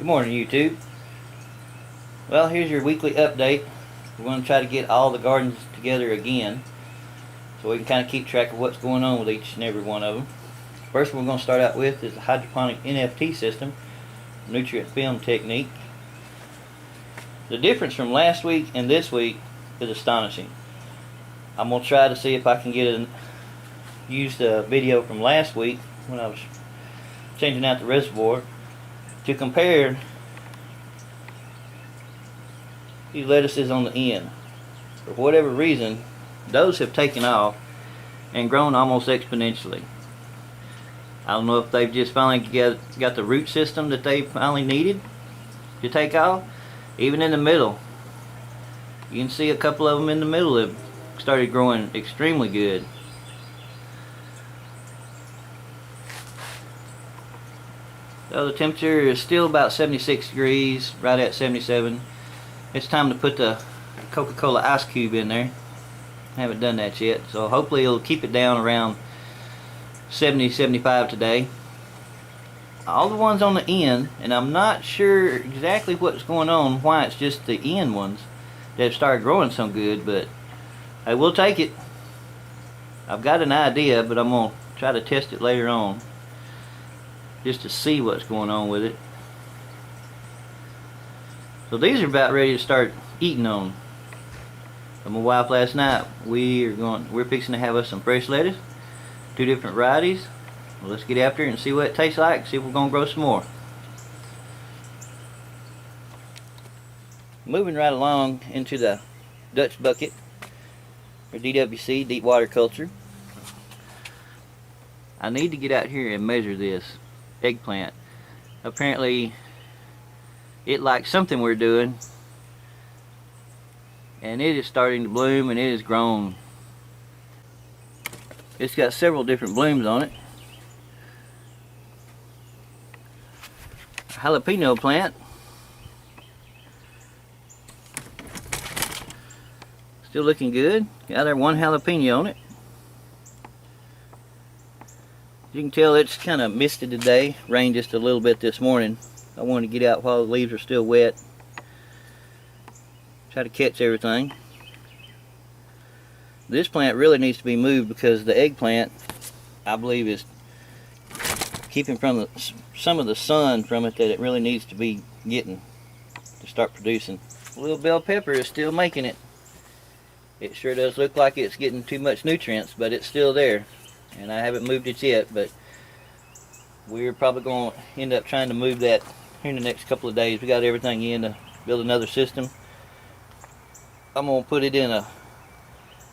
Good morning, YouTube. Well, here's your weekly update. We're going to try to get all the gardens together again so we can kind of keep track of what's going on with each and every one of them. First one we're going to start out with is the hydroponic NFT system, nutrient film technique. The difference from last week and this week is astonishing. I'm going to try to see if I can use the video from last week when I was changing out the reservoir to compare these lettuces on the end. For whatever reason, those have taken off and grown almost exponentially. I don't know if they've just finally got the root system that they finally needed to take off. Even in the middle, you can see a couple of them in the middle have started growing extremely good. So the temperature is still about 76 degrees, right at 77. It's time to put the Coca-Cola ice cube in there. I haven't done that yet, so hopefully it'll keep it down around 70-75 today. All the ones on the end, and I'm not sure exactly what's going on, why it's just the end ones that have started growing so good, but I will take it. I've got an idea, but I'm going to try to test it later on just to see what's going on with it. So these are about ready to start eating on. So my wife last night, we're fixing to have us some fresh lettuce, 2 different varieties. Well, let's get after it and see what it tastes like, see if we're going to grow some more. Moving right along into the Dutch bucket, or DWC, deep water culture. I need to get out here and measure this eggplant. Apparently it likes something we're doing, and it is starting to bloom, and it has grown. It's got several different blooms on it. A jalapeno plant, still looking good. Got our 1 jalapeno on it. You can tell it's kind of misty today. Rained just a little bit this morning. I wanted to get out while the leaves are still wet. Try to catch everything. This plant really needs to be moved because the eggplant, I believe, is keeping from some of the sun from it that it really needs to be getting to start producing. Little bell pepper is still making it. It sure does look like it's getting too much nutrients, but it's still there. And I haven't moved it yet, but we're probably going to end up trying to move that here in the next couple of days. We got everything in to build another system. I'm going to put it in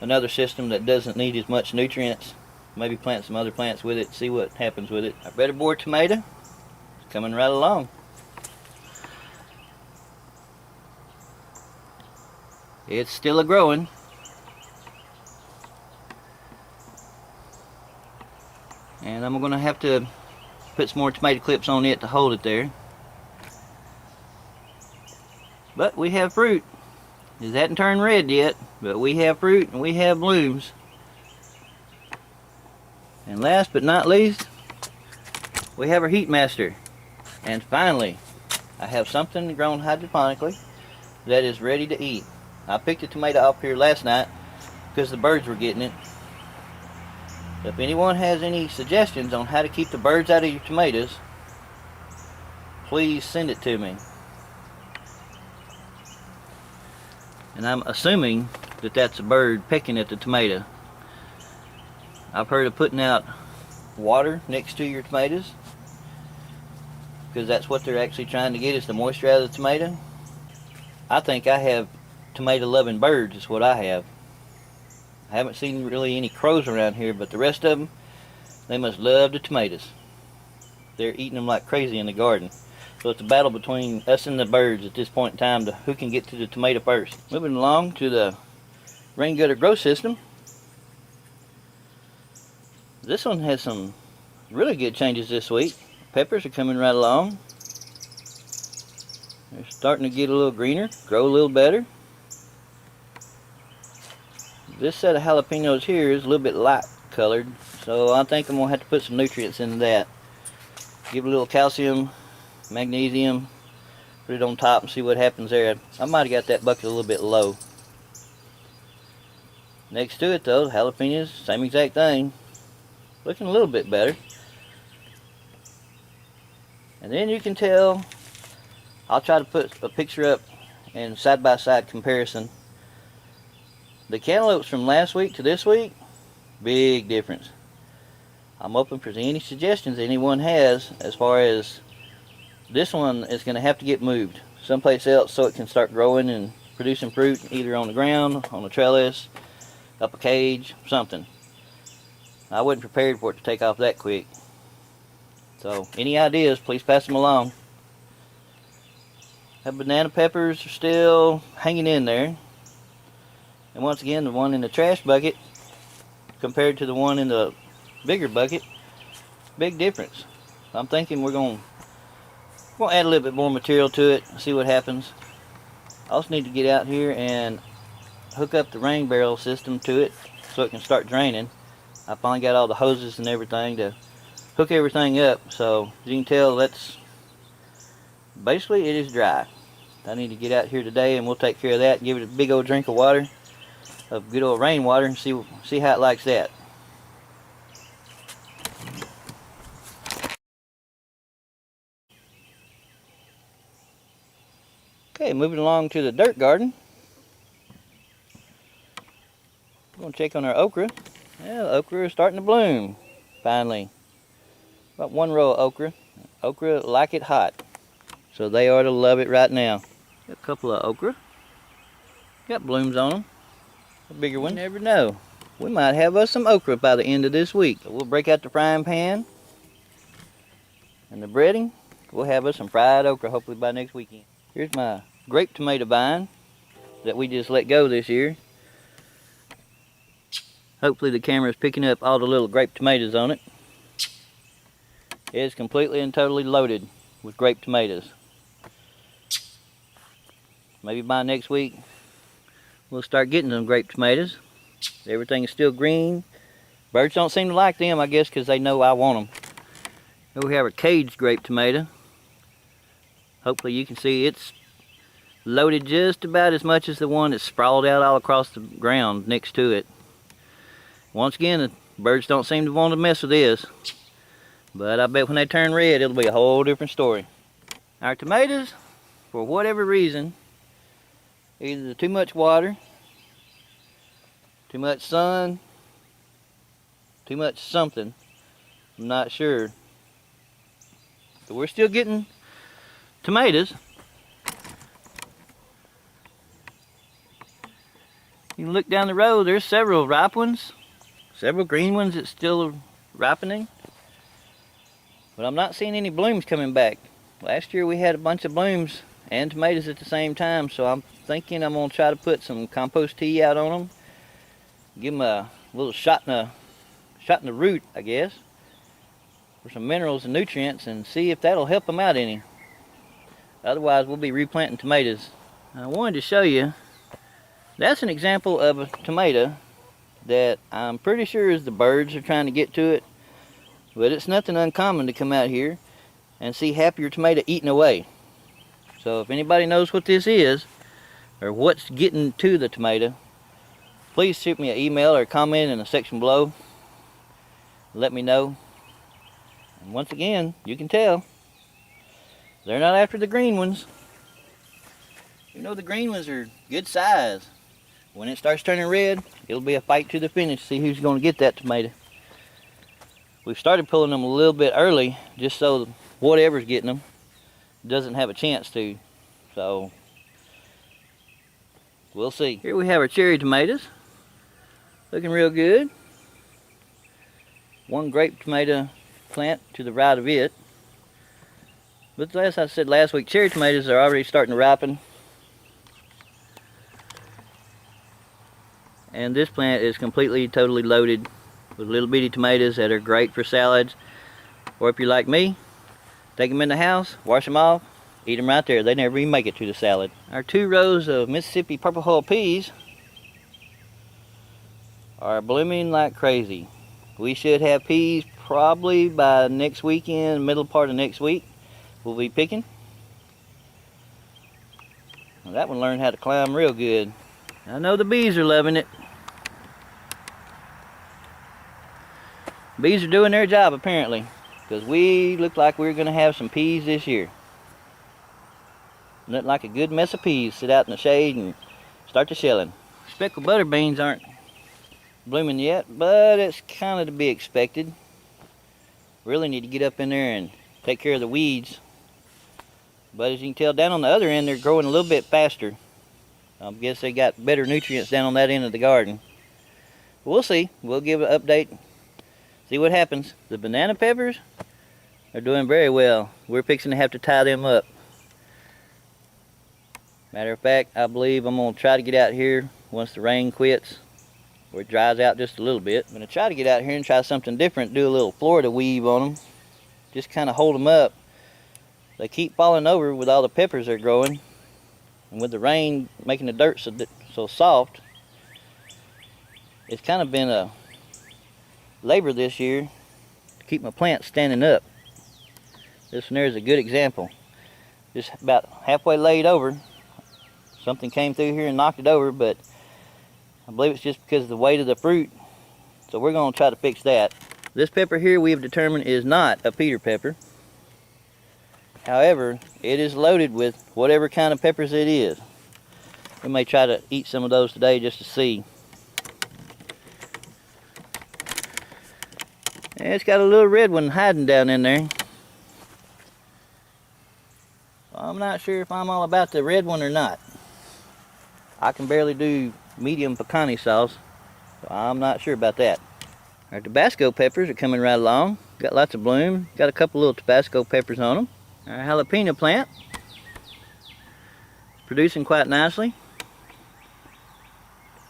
another system that doesn't need as much nutrients. Maybe plant some other plants with it, see what happens with it. Our betterboard tomato is coming right along. It's still growing. And I'm going to have to put some more tomato clips on it to hold it there. But we have fruit. It hasn't turned red yet, but we have fruit and we have blooms. And last but not least, we have our heat master. And finally, I have something grown hydroponically that is ready to eat. I picked a tomato off here last night because the birds were getting it. So if anyone has any suggestions on how to keep the birds out of your tomatoes, please send it to me. And I'm assuming that that's a bird pecking at the tomato. I've heard of putting out water next to your tomatoes, because that's what they're actually trying to get, is the moisture out of the tomato. I think I have tomato loving birds is what I have. I haven't seen really any crows around here, but the rest of them, they must love the tomatoes. They're eating them like crazy in the garden. So it's a battle between us and the birds at this point in time to who can get to the tomato first. Moving along to the rain gutter grow system. This one has some really good changes this week. Peppers are coming right along. They're starting to get a little greener, grow a little better. This set of jalapenos here is a little bit light colored, so I think I'm going to have to put some nutrients into that. Give it a little calcium, magnesium, Put it on top and see what happens there. I might have got that bucket a little bit low. Next to it though, jalapenos, same exact thing. Looking a little bit better. And then you can tell, I'll try to put a picture up and side-by-side comparison. The cantaloupes from last week to this week, big difference. I'm open for any suggestions anyone has as far as this one is going to have to get moved someplace else so it can start growing and producing fruit either on the ground, on a trellis, up a cage, something. I wasn't prepared for it to take off that quick. So any ideas, please pass them along. The banana peppers are still hanging in there. And once again, the one in the trash bucket compared to the one in the bigger bucket, big difference. I'm thinking we're going to add a little bit more material to it, see what happens. I also need to get out here and hook up the rain barrel system to it so it can start draining. I finally got all the hoses and everything to hook everything up, so as you can tell, that's basically, it is dry. I need to get out here today and we'll take care of that and give it a big old drink of water, of good old rainwater, and see how it likes that. Okay, moving along to the dirt garden. We're going to check on our okra. Yeah, the okra is starting to bloom, finally. About one row of okra. Okra like it hot. So they ought to love it right now. Got a couple of okra. Got blooms on them. A bigger one, you never know. We might have us some okra by the end of this week. So we'll break out the frying pan and the breading. We'll have us some fried okra hopefully by next weekend. Here's my grape tomato vine that we just let go this year. Hopefully the camera is picking up all the little grape tomatoes on it. It's completely and totally loaded with grape tomatoes. Maybe by next week we'll start getting some grape tomatoes. Everything is still green. Birds don't seem to like them, I guess, because they know I want them. Here we have a caged grape tomato. Hopefully you can see it's loaded just about as much as the one that's sprawled out all across the ground next to it. Once again, the birds don't seem to want to mess with this. But I bet when they turn red, it'll be a whole different story. Our tomatoes, for whatever reason, either too much water, too much sun, too much something, I'm not sure. But we're still getting tomatoes. You can look down the road, there's several ripe ones, several green ones that's still ripening. But I'm not seeing any blooms coming back. Last year we had a bunch of blooms and tomatoes at the same time, so I'm thinking I'm going to try to put some compost tea out on them. Give them a little shot in the root, I guess, for some minerals and nutrients, and see if that'll help them out any. Otherwise we'll be replanting tomatoes. I wanted to show you, that's an example of a tomato that I'm pretty sure is the birds are trying to get to it. But it's nothing uncommon to come out here and see half your tomato eaten away. So if anybody knows what this is, or what's getting to the tomato, please shoot me an email or comment in the section below. Let me know. And once again, you can tell, they're not after the green ones. You know the green ones are good size. When it starts turning red, it'll be a fight to the finish to see who's going to get that tomato. We've started pulling them a little bit early just so whatever's getting them doesn't have a chance to. So we'll see. Here we have our cherry tomatoes. Looking real good. One grape tomato plant to the right of it. But as I said last week, cherry tomatoes are already starting to ripen. And this plant is completely, totally loaded with little bitty tomatoes that are great for salads. Or if you're like me, take them in the house, wash them off, eat them right there. They never even make it to the salad. Our 2 rows of Mississippi purple hull peas are blooming like crazy. We should have peas probably by next weekend, middle part of next week. We'll be picking. That one learned how to climb real good. I know the bees are loving it. Bees are doing their job apparently, because we look like we're going to have some peas this year. Look like a good mess of peas. Sit out in the shade and start the shelling. Speckled butter beans aren't blooming yet, but it's kind of to be expected. Really need to get up in there and take care of the weeds. But as you can tell, down on the other end, they're growing a little bit faster. I guess they got better nutrients down on that end of the garden. We'll see. We'll give an update. See what happens. The banana peppers are doing very well. We're fixing to have to tie them up. Matter of fact, I believe I'm going to try to get out here once the rain quits, or it dries out just a little bit. I'm going to try to get out here and try something different. Do a little Florida weave on them. Just kind of hold them up. They keep falling over with all the peppers they're growing, and with the rain making the dirt so soft, it's kind of been a labor this year to keep my plants standing up. This one there is a good example. Just about halfway laid over. Something came through here and knocked it over, but I believe it's just because of the weight of the fruit. So we're going to try to fix that. This pepper here we have determined is not a Peter pepper. However, it is loaded with whatever kind of peppers it is. We may try to eat some of those today just to see. And it's got a little red one hiding down in there. I'm not sure if I'm all about the red one or not. I can barely do medium pecani sauce, so I'm not sure about that. Our Tabasco peppers are coming right along. Got lots of bloom. Got a couple little Tabasco peppers on them. Our jalapeno plant producing quite nicely.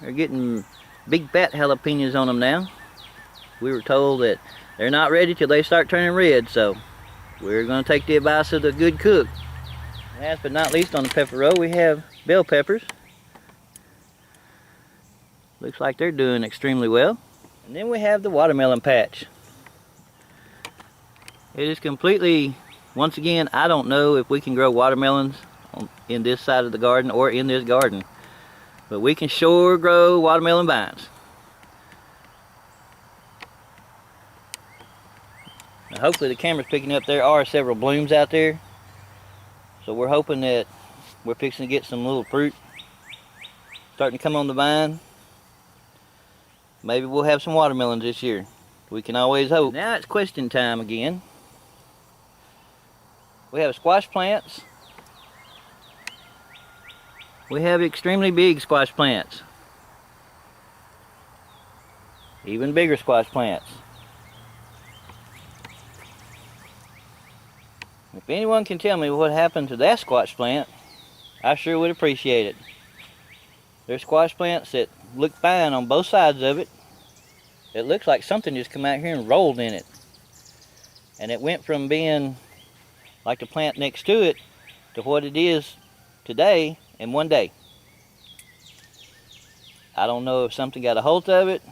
They're getting big fat jalapenos on them now. We were told that they're not ready till they start turning red, so we're going to take the advice of the good cook. Last but not least, on the pepper row we have bell peppers. Looks like they're doing extremely well. And then we have the watermelon patch. It is completely, once again, I don't know if we can grow watermelons in this side of the garden or in this garden, but we can sure grow watermelon vines. Now hopefully the camera's picking up. There are several blooms out there, so we're hoping that we're fixing to get some little fruit starting to come on the vine. Maybe we'll have some watermelons this year. We can always hope. Now it's question time again. We have squash plants. We have extremely big squash plants. Even bigger squash plants. If anyone can tell me what happened to that squash plant, I sure would appreciate it. There's squash plants that look fine on both sides of it. It looks like something just come out here and rolled in it. And it went from being like the plant next to it to what it is today in one day. I don't know if something got a hold of it.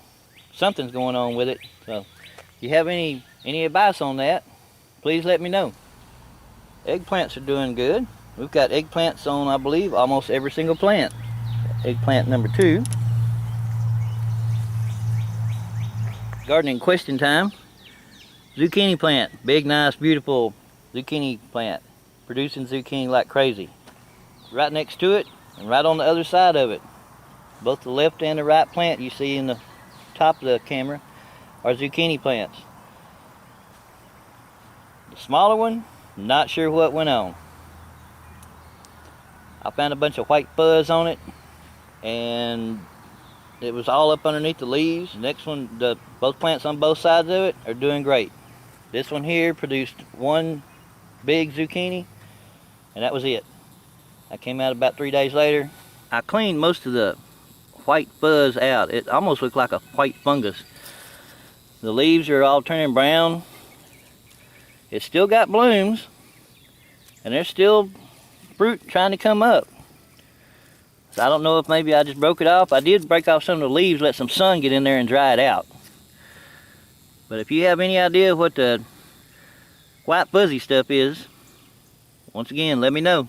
Something's going on with it. So if you have any advice on that, please let me know. Eggplants are doing good. We've got eggplants on, I believe, almost every single plant. Eggplant number 2. Gardening question time. Zucchini plant. Big, nice, beautiful zucchini plant. Producing zucchini like crazy. Right next to it and right on the other side of it. Both the left and the right plant you see in the top of the camera are zucchini plants. The smaller one, not sure what went on. I found a bunch of white fuzz on it, and it was all up underneath the leaves. The next one, both plants on both sides of it are doing great. This one here produced one big zucchini, and that was it. That came out about 3 days later. I cleaned most of the white fuzz out. It almost looked like a white fungus. The leaves are all turning brown. It's still got blooms, and there's still fruit trying to come up. So I don't know if maybe I just broke it off. I did break off some of the leaves, let some sun get in there and dry it out. But if you have any idea what the white fuzzy stuff is, once again, let me know.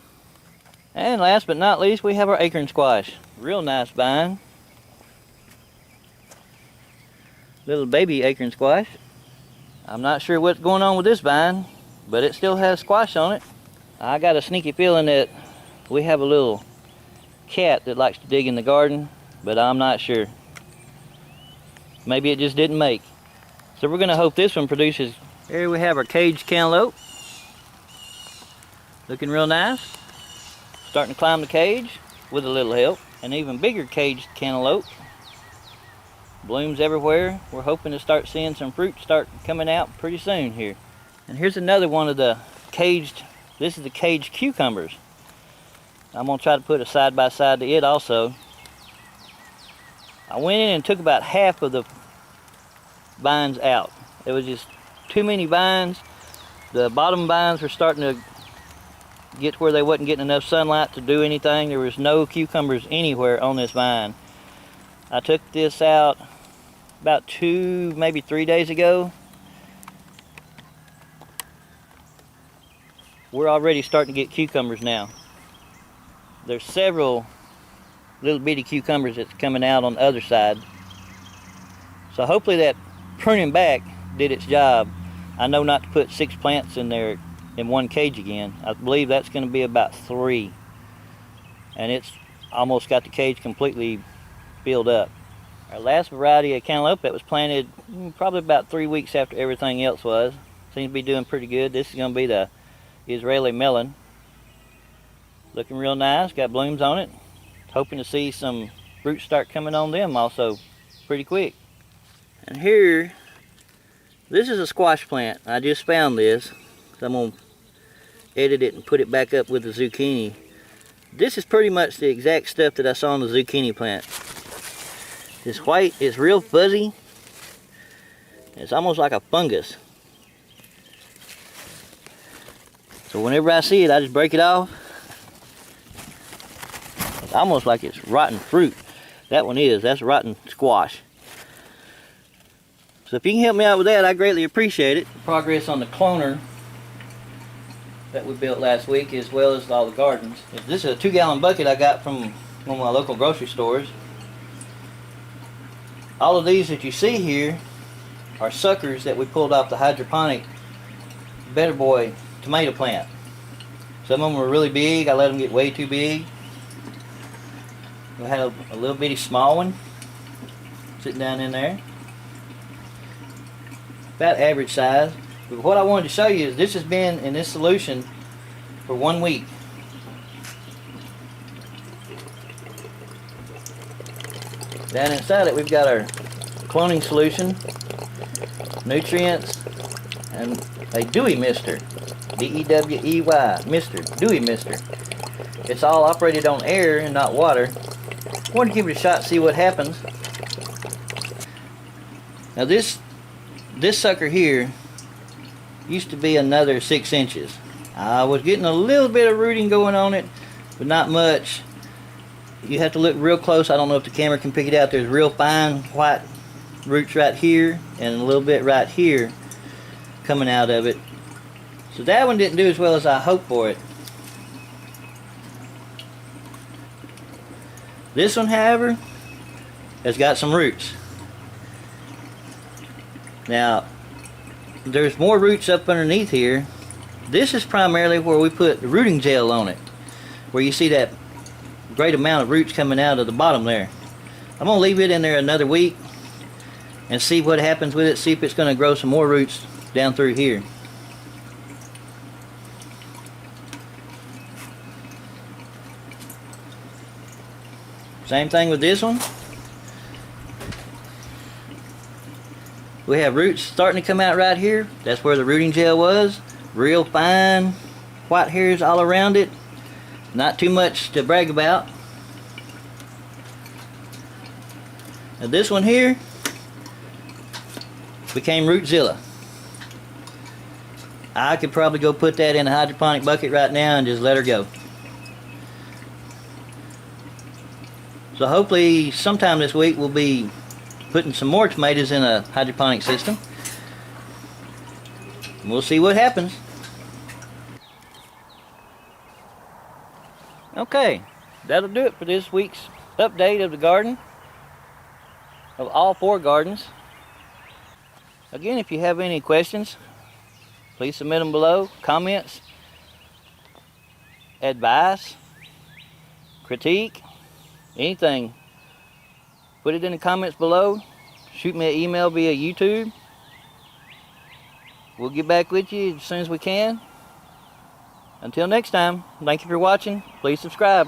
And last but not least, we have our acorn squash. Real nice vine. Little baby acorn squash. I'm not sure what's going on with this vine, but it still has squash on it. I got a sneaky feeling that we have a little cat that likes to dig in the garden, but I'm not sure. Maybe it just didn't make. So we're gonna hope this one produces. Here we have our caged cantaloupe. Looking real nice. Starting to climb the cage with a little help. An even bigger caged cantaloupe. Blooms everywhere. We're hoping to start seeing some fruit start coming out pretty soon here. And here's another one of the caged, this is the caged cucumbers. I'm gonna try to put a side by side to it also. I went in and took about half of the vines out. It was just too many vines. The bottom vines were starting to get where they wasn't getting enough sunlight to do anything. There was no cucumbers anywhere on this vine. I took this out about 2, maybe 3 days ago. We're already starting to get cucumbers now. There's several little bitty cucumbers that's coming out on the other side. So hopefully that pruning back did its job. I know not to put 6 plants in there in one cage again. I believe that's going to be about 3. And it's almost got the cage completely filled up. Our last variety of cantaloupe that was planted probably about 3 weeks after everything else was. Seems to be doing pretty good. This is going to be the Israeli melon. Looking real nice, got blooms on it. Hoping to see some roots start coming on them also pretty quick. And here, this is a squash plant. I just found this. So I'm going to edit it and put it back up with the zucchini. This is pretty much the exact stuff that I saw on the zucchini plant. It's white, it's real fuzzy. It's almost like a fungus. So whenever I see it, I just break it off. It's almost like it's rotten fruit. That one is, that's rotten squash. So if you can help me out with that, I greatly appreciate it. Progress on the cloner that we built last week, as well as all the gardens. This is a 2-gallon bucket I got from one of my local grocery stores. All of these that you see here are suckers that we pulled off the hydroponic Better Boy tomato plant. Some of them were really big. I let them get way too big. We had a little bitty small one sitting down in there. About average size. But what I wanted to show you is this has been in this solution for 1 week. Down inside it we've got our cloning solution, nutrients, and a dewey mister. D-E-W-E-Y, mister, dewey mister. It's all operated on air and not water. I wanted to give it a shot, see what happens. Now this sucker here used to be another 6 inches. I was getting a little bit of rooting going on it, but not much. You have to look real close. I don't know if the camera can pick it out. There's real fine white roots right here and a little bit right here coming out of it. So that one didn't do as well as I hoped for it. This one, however, has got some roots. Now, there's more roots up underneath here. This is primarily where we put the rooting gel on it, where you see that great amount of roots coming out of the bottom there. I'm going to leave it in there another week and see what happens with it, see if it's going to grow some more roots down through here. Same thing with this one. We have roots starting to come out right here. That's where the rooting gel was. Real fine white hairs all around it. Not too much to brag about. Now this one here became Rootzilla. I could probably go put that in a hydroponic bucket right now and just let her go. So hopefully sometime this week we'll be putting some more tomatoes in a hydroponic system. We'll see what happens. Okay, that'll do it for this week's update of the garden, of all 4 gardens. Again, if you have any questions, please submit them below. Comments, advice, critique, anything. Put it in the comments below. Shoot me an email via YouTube. We'll get back with you as soon as we can. Until next time, thank you for watching. Please subscribe.